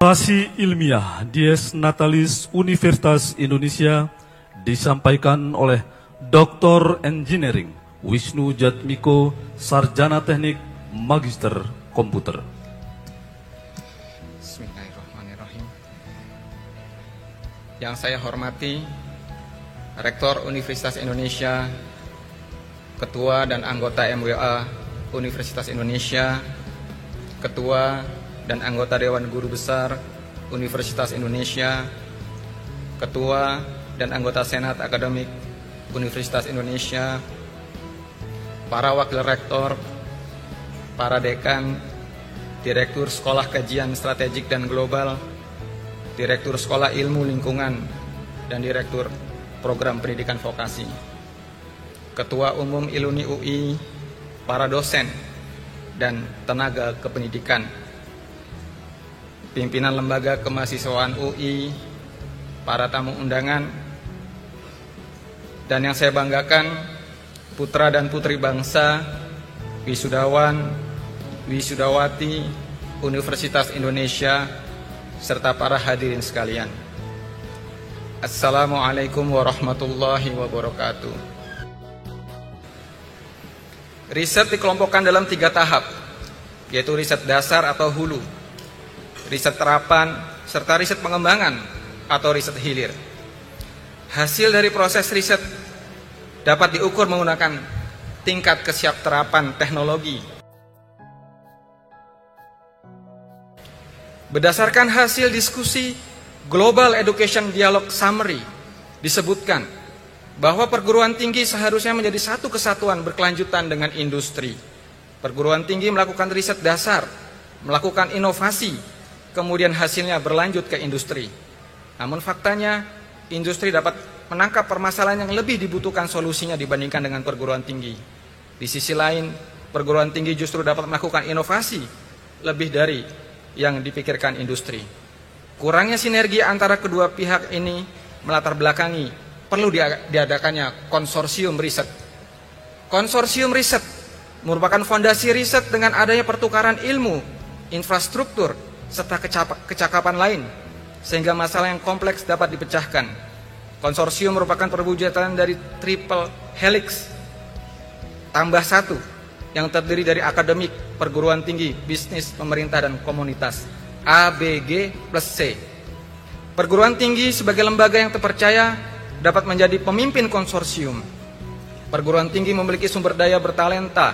Orasi ilmiah Dies Natalis Universitas Indonesia disampaikan oleh Dr. Engineering Wisnu Jatmiko, Sarjana Teknik Magister Komputer. Bismillahirrahmanirrahim. Yang saya hormati Rektor Universitas Indonesia, Ketua dan anggota MWA Universitas Indonesia, Ketua dan anggota Dewan Guru Besar Universitas Indonesia, Ketua dan anggota Senat Akademik Universitas Indonesia, para wakil rektor, para dekan, Direktur Sekolah Kajian Strategik dan Global, Direktur Sekolah Ilmu Lingkungan, dan Direktur Program Pendidikan Vokasi, Ketua Umum Iluni UI, para dosen dan tenaga kependidikan, pimpinan lembaga kemahasiswaan UI, para tamu undangan, dan yang saya banggakan, putra dan putri bangsa, wisudawan, wisudawati Universitas Indonesia, serta para hadirin sekalian. Assalamualaikum warahmatullahi wabarakatuh. Riset dikelompokkan dalam 3 tahap, yaitu riset dasar atau hulu, riset terapan, serta riset pengembangan atau riset hilir. Hasil dari proses riset dapat diukur menggunakan tingkat kesiapterapan teknologi. Berdasarkan hasil diskusi Global Education Dialogue Summary, disebutkan bahwa perguruan tinggi seharusnya menjadi satu kesatuan berkelanjutan dengan industri. Perguruan tinggi melakukan riset dasar, melakukan inovasi, kemudian hasilnya berlanjut ke industri. Namun faktanya, industri dapat menangkap permasalahan yang lebih dibutuhkan solusinya dibandingkan dengan perguruan tinggi. Di sisi lain, perguruan tinggi justru dapat melakukan inovasi lebih dari yang dipikirkan industri. Kurangnya sinergi antara kedua pihak ini melatar belakangi perlu diadakannya konsorsium riset. Konsorsium riset merupakan fondasi riset dengan adanya pertukaran ilmu, infrastruktur, serta kecakapan lain, sehingga masalah yang kompleks dapat dipecahkan. Konsorsium merupakan perwujudan dari triple helix tambah 1 yang terdiri dari akademik, perguruan tinggi, bisnis, pemerintah, dan komunitas, ABG plus C. Perguruan tinggi sebagai lembaga yang terpercaya dapat menjadi pemimpin konsorsium. Perguruan tinggi memiliki sumber daya bertalenta.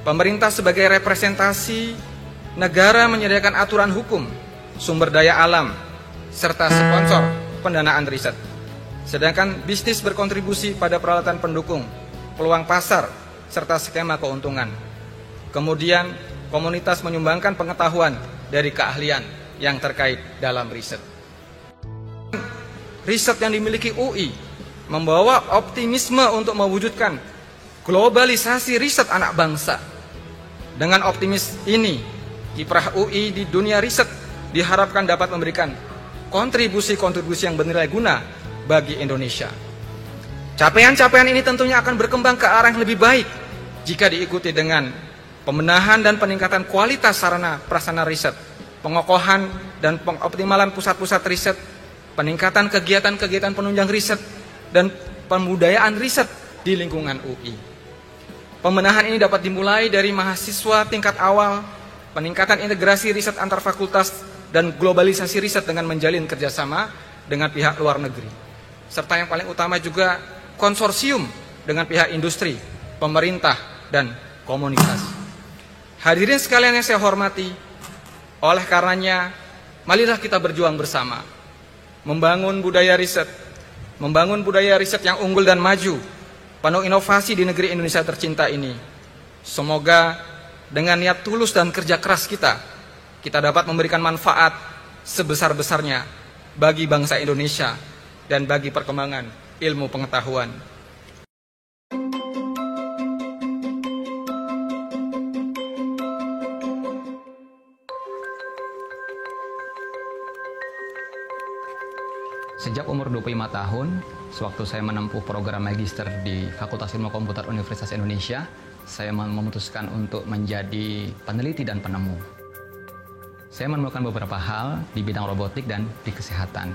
Pemerintah sebagai representasi negara menyediakan aturan hukum, sumber daya alam, serta sponsor pendanaan riset. Sedangkan bisnis berkontribusi pada peralatan pendukung, peluang pasar, serta skema keuntungan. Kemudian, komunitas menyumbangkan pengetahuan dari keahlian yang terkait dalam riset. Riset yang dimiliki UI membawa optimisme untuk mewujudkan globalisasi riset anak bangsa. Dengan optimis ini, kiprah UI di dunia riset diharapkan dapat memberikan kontribusi-kontribusi yang bernilai guna bagi Indonesia. Capaian-capaian ini tentunya akan berkembang ke arah yang lebih baik jika diikuti dengan pembenahan dan peningkatan kualitas sarana prasarana riset, pengokohan dan pengoptimalan pusat-pusat riset, peningkatan kegiatan-kegiatan penunjang riset, dan pembudayaan riset di lingkungan UI. Pembenahan ini dapat dimulai dari mahasiswa tingkat awal, peningkatan integrasi riset antar fakultas, dan globalisasi riset dengan menjalin kerjasama dengan pihak luar negeri. Serta yang paling utama juga konsorsium dengan pihak industri, pemerintah, dan komunitas. Hadirin sekalian yang saya hormati, oleh karenanya, marilah kita berjuang bersama, membangun budaya riset yang unggul dan maju, penuh inovasi di negeri Indonesia tercinta ini. Semoga dengan niat tulus dan kerja keras kita dapat memberikan manfaat sebesar-besarnya bagi bangsa Indonesia dan bagi perkembangan ilmu pengetahuan. Sejak umur 25 tahun, sewaktu saya menempuh program magister di Fakultas Ilmu Komputer Universitas Indonesia, saya memutuskan untuk menjadi peneliti dan penemu. Saya menemukan beberapa hal di bidang robotik dan di kesehatan.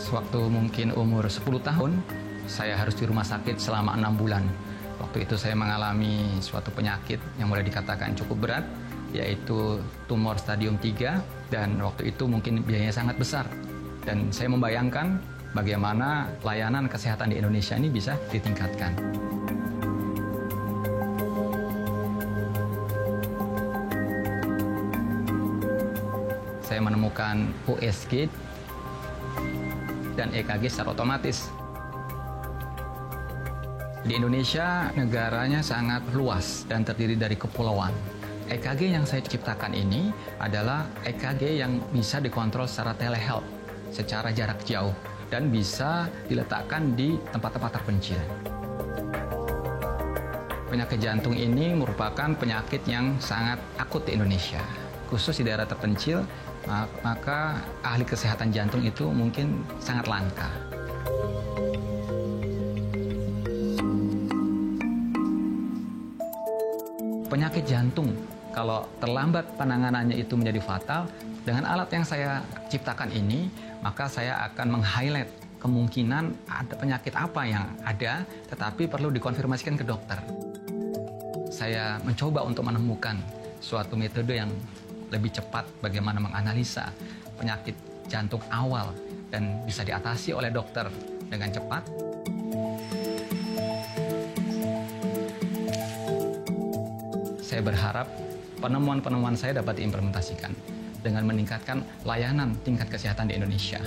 Waktu mungkin umur 10 tahun, saya harus di rumah sakit selama 6 bulan. Waktu itu saya mengalami suatu penyakit yang boleh dikatakan cukup berat, yaitu tumor stadium 3, dan waktu itu mungkin biayanya sangat besar. Dan saya membayangkan bagaimana layanan kesehatan di Indonesia ini bisa ditingkatkan. Saya menemukan USG dan EKG secara otomatis. Di Indonesia, negaranya sangat luas dan terdiri dari kepulauan. EKG yang saya ciptakan ini adalah EKG yang bisa dikontrol secara telehealth, secara jarak jauh, dan bisa diletakkan di tempat-tempat terpencil. Penyakit jantung ini merupakan penyakit yang sangat akut di Indonesia, khusus di daerah terpencil. Maka ahli kesehatan jantung itu mungkin sangat langka. Penyakit jantung, kalau terlambat penanganannya itu menjadi fatal, dengan alat yang saya ciptakan ini, maka saya akan meng-highlight kemungkinan ada penyakit apa yang ada, tetapi perlu dikonfirmasikan ke dokter. Saya mencoba untuk menemukan suatu metode yang lebih cepat bagaimana menganalisa penyakit jantung awal dan bisa diatasi oleh dokter dengan cepat. Saya berharap penemuan-penemuan saya dapat diimplementasikan dengan meningkatkan layanan tingkat kesehatan di Indonesia.